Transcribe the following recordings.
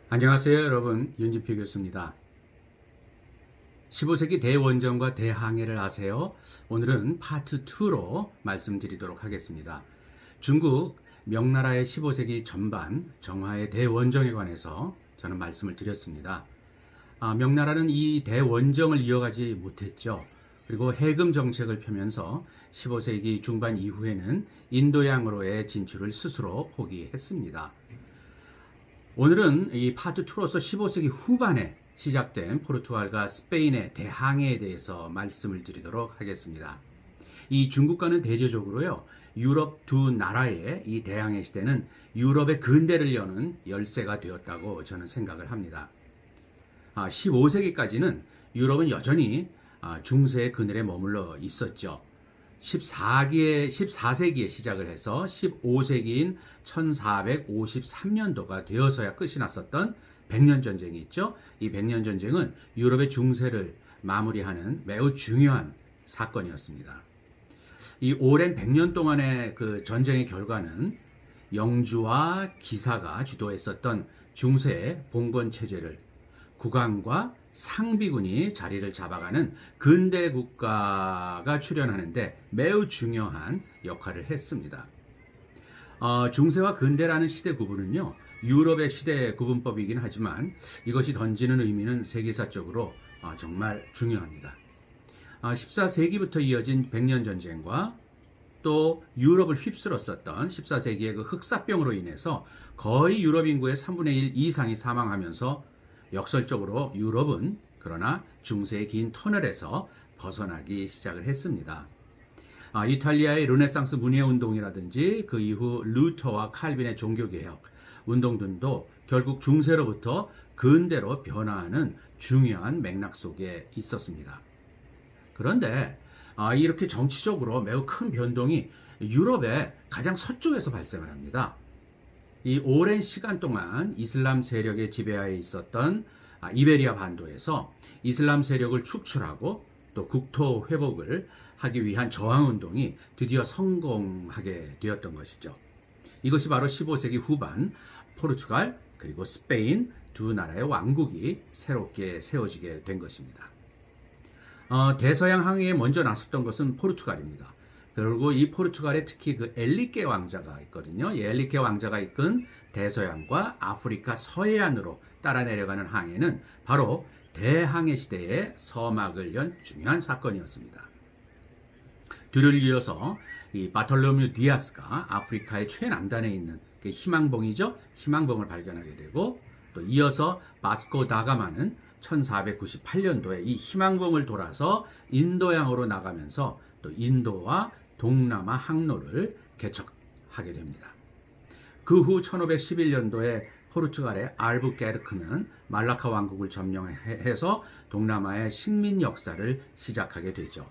안녕하세요, 여러분. 윤지필 교수입니다. 15세기 대원정과 대항해를 아세요? 오늘은 파트 2로 말씀드리도록 하겠습니다. 중국 명나라의 15세기 전반 정화의 대원정에 관해서 저는 말씀을 드렸습니다. 명나라는 이 대원정을 이어가지 못했죠. 그리고 해금 정책을 펴면서 15세기 중반 이후에는 인도양으로의 진출을 스스로 포기했습니다. 오늘은 이 파트 2로서 15세기 후반에 시작된 포르투갈과 스페인의 대항해에 대해서 말씀을 드리도록 하겠습니다. 이 중국과는 대조적으로요, 유럽 두 나라의 이 대항해 시대는 유럽의 근대를 여는 열쇠가 되었다고 저는 생각을 합니다. 15세기까지는 유럽은 여전히 중세의 그늘에 머물러 있었죠. 14세기에 시작을 해서 15세기인 1453년도가 되어서야 끝이 났었던 백년전쟁이 있죠. 이 백년전쟁은 유럽의 중세를 마무리하는 매우 중요한 사건이었습니다. 이 오랜 100년 동안의 그 전쟁의 결과는 영주와 기사가 주도했었던 중세의 봉건체제를 국왕과 상비군이 자리를 잡아가는 근대 국가가 출현하는데 매우 중요한 역할을 했습니다. 중세와 근대라는 시대 구분은요, 유럽의 시대 구분법이긴 하지만 이것이 던지는 의미는 세계사적으로 정말 중요합니다. 14세기부터 이어진 백년전쟁과 또 유럽을 휩쓸었었던 14세기의 그 흑사병으로 인해서 거의 유럽 인구의 3분의 1 이상이 사망하면서 역설적으로 유럽은 그러나 중세의 긴 터널에서 벗어나기 시작을 했습니다. 이탈리아의 르네상스 문예운동이라든지 그 이후 루터와 칼빈의 종교개혁 운동 등도 결국 중세로부터 근대로 변화하는 중요한 맥락 속에 있었습니다. 그런데 이렇게 정치적으로 매우 큰 변동이 유럽의 가장 서쪽에서 발생을 합니다. 이 오랜 시간 동안 이슬람 세력의 지배하에 있었던 이베리아 반도에서 이슬람 세력을 축출하고 또 국토 회복을 하기 위한 저항운동이 드디어 성공하게 되었던 것이죠. 이것이 바로 15세기 후반 포르투갈 그리고 스페인 두 나라의 왕국이 새롭게 세워지게 된 것입니다. 대서양 항해에 먼저 나섰던 것은 포르투갈입니다. 그리고 이 포르투갈에 특히 그 엘리케 왕자가 있거든요. 이 엘리케 왕자가 이끈 대서양과 아프리카 서해안으로 따라 내려가는 항해는 바로 대항해 시대의 서막을 연 중요한 사건이었습니다. 뒤를 이어서 이 바톨로뮤 디아스가 아프리카의 최남단에 있는 그 희망봉이죠. 희망봉을 발견하게 되고 또 이어서 바스코 다가마는 1498년도에 이 희망봉을 돌아서 인도양으로 나가면서 또 인도와 동남아 항로를 개척하게 됩니다. 그 후 1511년도에 포르투갈의 알부케르크는 말라카 왕국을 점령해서 동남아의 식민 역사를 시작하게 되죠.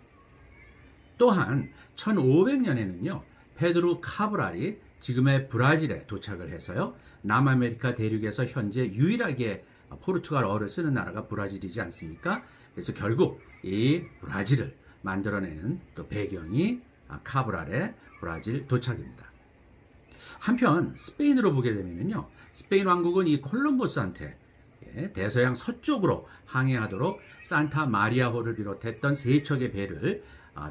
또한 1500년에는요, 페드로 카브랄이 지금의 브라질에 도착을 해서요, 남아메리카 대륙에서 현재 유일하게 포르투갈어를 쓰는 나라가 브라질이지 않습니까? 그래서 결국 이 브라질을 만들어내는 또 배경이 카브랄의 브라질 도착입니다. 한편 스페인으로 보게 되면요, 스페인 왕국은 이 콜럼버스한테 대서양 서쪽으로 항해하도록 산타 마리아호를 비롯했던 세 척의 배를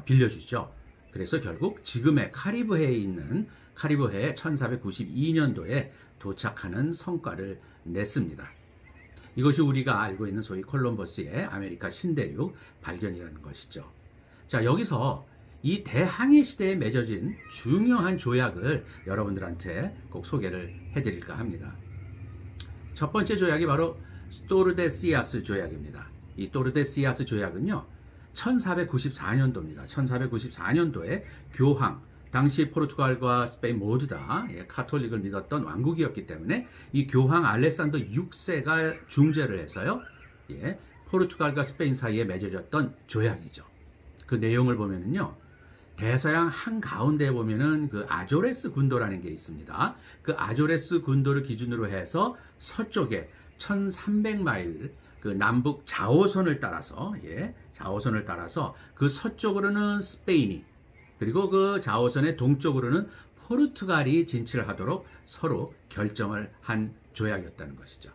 빌려주죠. 그래서 결국 지금의 카리브해에 있는 카리브해에 1492년도에 도착하는 성과를 냈습니다. 이것이 우리가 알고 있는 소위 콜럼버스의 아메리카 신대륙 발견이라는 것이죠. 자, 여기서 이 대항해 시대에 맺어진 중요한 조약을 여러분들한테 꼭 소개를 해드릴까 합니다. 첫 번째 조약이 바로 토르데시아스 조약입니다. 이 토르데시아스 조약은요, 1494년도입니다. 1494년도에 교황, 당시 포르투갈과 스페인 모두 다 카톨릭을 믿었던 왕국이었기 때문에 이 교황 알레산더 6세가 중재를 해서요, 포르투갈과 스페인 사이에 맺어졌던 조약이죠. 그 내용을 보면은요, 대서양 한가운데에 보면은 그 아조레스 군도라는 게 있습니다. 그 아조레스 군도를 기준으로 해서 서쪽에 1300마일 그 남북 자오선을 따라서 자오선을 따라서 그 서쪽으로는 스페인이, 그리고 그 자오선의 동쪽으로는 포르투갈이 진출하도록 서로 결정을 한 조약이었다는 것이죠.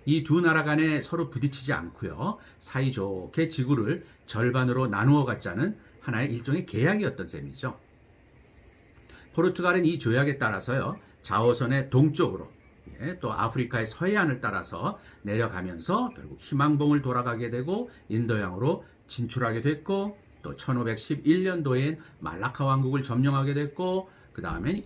이 두 나라 간에 서로 부딪히지 않고요. 사이좋게 지구를 절반으로 나누어 갖자는 하나의 일종의 계약이었던 셈이죠. 포르투갈은 이 조약에 따라서요. 자오선의 동쪽으로 또 아프리카의 서해안을 따라서 내려가면서 결국 희망봉을 돌아가게 되고 인도양으로 진출하게 됐고 또 1511년도엔 말라카 왕국을 점령하게 됐고 그 다음엔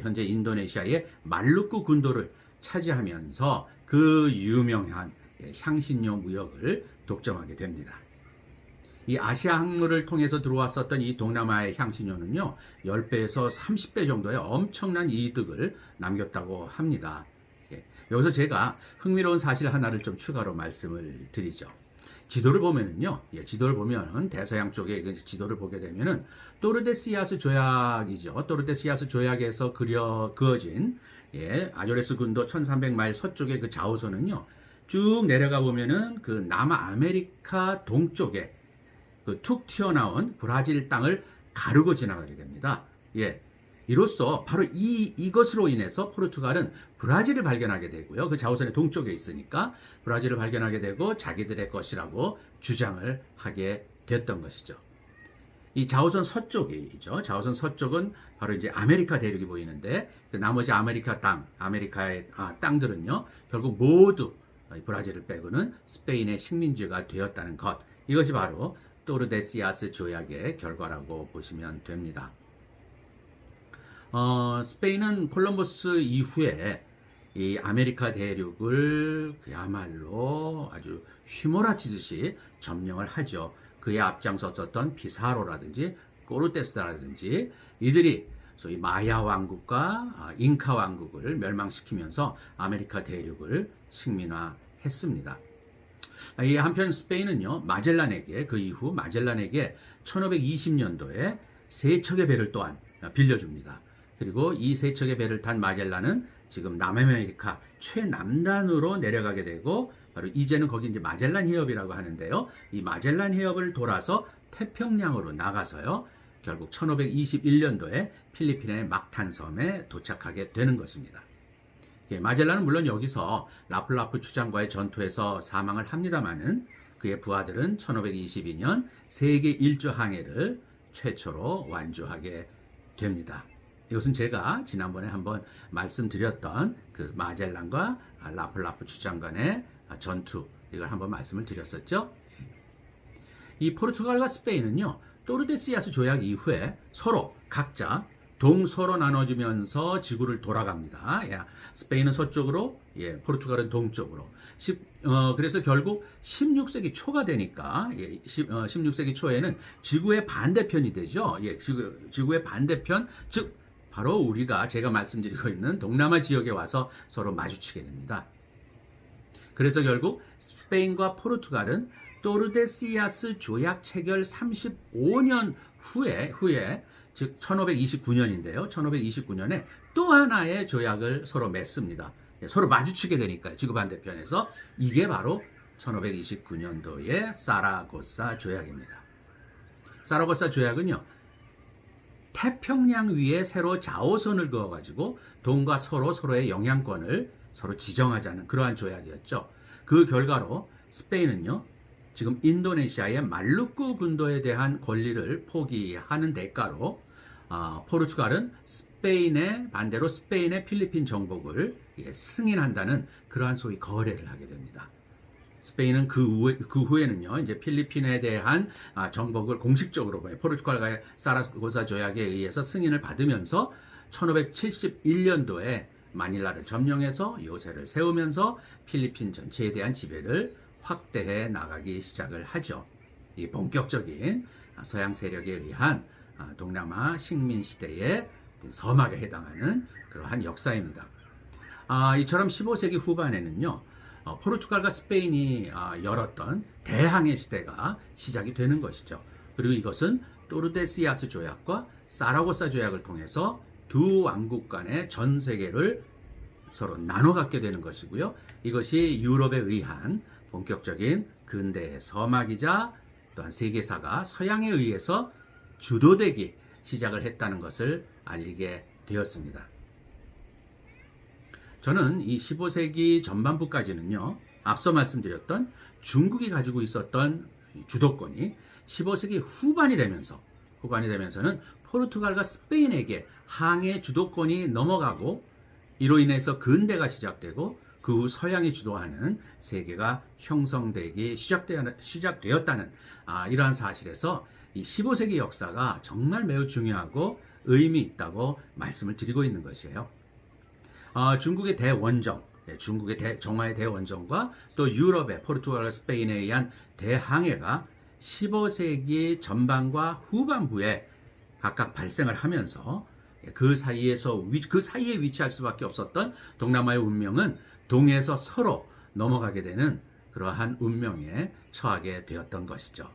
현재 인도네시아의 말루쿠 군도를 차지하면서 그 유명한 향신료 무역을 독점하게 됩니다. 이 아시아 항로를 통해서 들어왔었던 이 동남아의 향신료는요, 10배에서 30배 정도의 엄청난 이득을 남겼다고 합니다. 여기서 제가 흥미로운 사실 하나를 좀 추가로 말씀을 드리죠. 지도를 보면은요, 지도를 보면 대서양 쪽에 지도를 보게 되면은 또르데시아스 조약이죠. 또르데시아스 조약에서 그어진 아조레스 군도 1300마일 서쪽의 그 자오선은요, 쭉 내려가 보면은 그 남아메리카 동쪽에 그 툭 튀어나온 브라질 땅을 가르고 지나가게 됩니다. 이로써 바로 이것으로 인해서 포르투갈은 브라질을 발견하게 되고요. 그 자오선의 동쪽에 있으니까 브라질을 발견하게 되고 자기들의 것이라고 주장을 하게 됐던 것이죠. 이 자오선 서쪽이죠. 자오선 서쪽은 바로 이제 아메리카 대륙이 보이는데 그 나머지 아메리카의 땅들은요. 결국 모두 브라질을 빼고는 스페인의 식민지가 되었다는 것. 이것이 바로 또르데시아스 조약의 결과라고 보시면 됩니다. 스페인은 콜럼버스 이후에 이 아메리카 대륙을 그야말로 아주 휘몰아치듯이 점령을 하죠. 그에 앞장섰었던 피사로라든지 코르테스라든지 이들이 소위 마야 왕국과 잉카 왕국을 멸망시키면서 아메리카 대륙을 식민화했습니다. 이 한편 스페인은요, 그 이후 마젤란에게 1520년도에 세 척의 배를 또한 빌려줍니다. 그리고 이 세 척의 배를 탄 마젤란은 지금 남아메리카 최남단으로 내려가게 되고 바로 이제는 거기 이제 마젤란 해협이라고 하는데요. 이 마젤란 해협을 돌아서 태평양으로 나가서요. 결국 1521년도에 필리핀의 막탄섬에 도착하게 되는 것입니다. 마젤란은 물론 여기서 라플라프 주장과의 전투에서 사망을 합니다마는 그의 부하들은 1522년 세계 일주 항해를 최초로 완주하게 됩니다. 이것은 제가 지난번에 한번 말씀드렸던 그 마젤란과 라플라프 주장 간의 전투, 이걸 한번 말씀을 드렸었죠. 이 포르투갈과 스페인은요, 또르데시아스 조약 이후에 서로 각자 동서로 나눠지면서 지구를 돌아갑니다. 스페인은 서쪽으로, 포르투갈은 동쪽으로. 그래서 결국 16세기 초가 되니까 16세기 초에는 지구의 반대편이 되죠. 지구의 반대편, 즉 바로 우리가 제가 말씀드리고 있는 동남아 지역에 와서 서로 마주치게 됩니다. 그래서 결국 스페인과 포르투갈은 또르데시아스 조약 체결 35년 후에 즉 1529년인데요. 1529년에 또 하나의 조약을 서로 맺습니다. 서로 마주치게 되니까요. 지구 반대편에서. 이게 바로 1529년도의 사라고사 조약입니다. 사라고사 조약은요, 태평양 위에 새로 자오선을 그어가지고 동과 서로의 영향권을 서로 지정하자는 그러한 조약이었죠. 그 결과로 스페인은요, 지금 인도네시아의 말루쿠 군도에 대한 권리를 포기하는 대가로 포르투갈은 반대로 스페인의 필리핀 정복을 승인한다는 그러한 소위 거래를 하게 됩니다. 스페인은 그 후에는요, 이제 필리핀에 대한 정복을 공식적으로 포르투갈과의 사라고사 조약에 의해서 승인을 받으면서 1571년도에 마닐라를 점령해서 요새를 세우면서 필리핀 전체에 대한 지배를 확대해 나가기 시작을 하죠. 이 본격적인 서양 세력에 의한 동남아 식민 시대의 서막에 해당하는 그러한 역사입니다. 이처럼 15세기 후반에는요, 포르투갈과 스페인이 열었던 대항해 시대가 시작이 되는 것이죠. 그리고 이것은 또르데시아스 조약과 사라고사 조약을 통해서 두 왕국 간의 전 세계를 서로 나눠 갖게 되는 것이고요. 이것이 유럽에 의한 본격적인 근대의 서막이자 또한 세계사가 서양에 의해서 주도되기 시작을 했다는 것을 알리게 되었습니다. 저는 이 15세기 전반부까지는요, 앞서 말씀드렸던 중국이 가지고 있었던 주도권이 15세기 후반이 되면서는 포르투갈과 스페인에게 항해 주도권이 넘어가고, 이로 인해서 근대가 시작되고 그 후 서양이 주도하는 세계가 형성되기 시작되었다는 이러한 사실에서 이 15세기 역사가 정말 매우 중요하고 의미 있다고 말씀을 드리고 있는 것이에요. 중국의 대원정, 중국의 정화의 대원정과 또 유럽의 포르투갈과 스페인에 의한 대항해가 15세기 전반과 후반부에 각각 발생을 하면서 그 사이에 위치할 수밖에 없었던 동남아의 운명은 동에서 서로 넘어가게 되는 그러한 운명에 처하게 되었던 것이죠.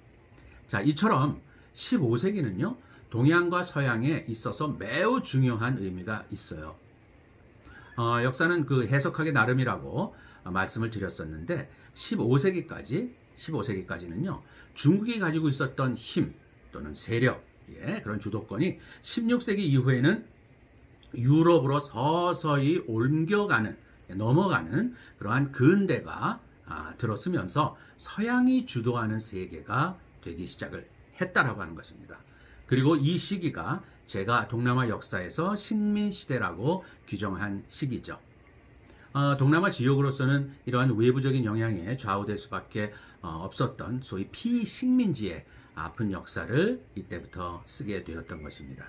자, 이처럼 15세기는요, 동양과 서양에 있어서 매우 중요한 의미가 있어요. 역사는 그 해석하기 나름이라고 말씀을 드렸었는데, 15세기까지는요, 중국이 가지고 있었던 힘 또는 세력, 그런 주도권이 16세기 이후에는 유럽으로 서서히 넘어가는 그러한 근대가 들었으면서 서양이 주도하는 세계가 되기 시작을 했다라고 하는 것입니다. 그리고 이 시기가 제가 동남아 역사에서 식민시대라고 규정한 시기죠. 동남아 지역으로서는 이러한 외부적인 영향에 좌우될 수밖에 없었던 소위 피식민지의 아픈 역사를 이때부터 쓰게 되었던 것입니다.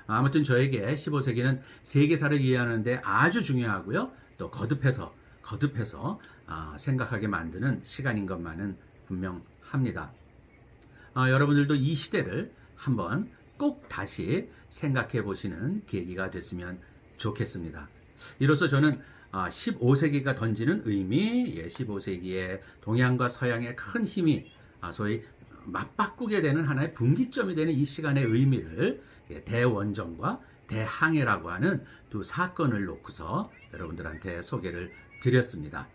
아무튼 저에게 15세기는 세계사를 이해하는 데 아주 중요하고요, 또 거듭해서 생각하게 만드는 시간인 것만은 분명합니다. 여러분들도 이 시대를 한번 꼭 다시 생각해 보시는 계기가 됐으면 좋겠습니다. 이로써 저는 15세기가 던지는 의미, 15세기의 동양과 서양의 큰 힘이 소위 맞바꾸게 되는 하나의 분기점이 되는 이 시간의 의미를 대원정과 대항해라고 하는 두 사건을 놓고서 여러분들한테 소개를 드렸습니다.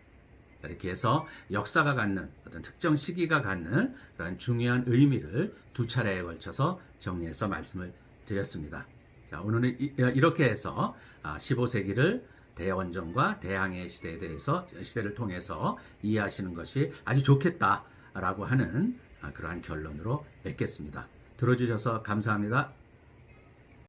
이렇게 해서 역사가 갖는 어떤 특정 시기가 갖는 그런 중요한 의미를 두 차례에 걸쳐서 정리해서 말씀을 드렸습니다. 자, 오늘은 이렇게 해서 15세기를 대원정과 대항해 시대를 통해서 이해하시는 것이 아주 좋겠다라고 하는 그러한 결론으로 맺겠습니다. 들어주셔서 감사합니다.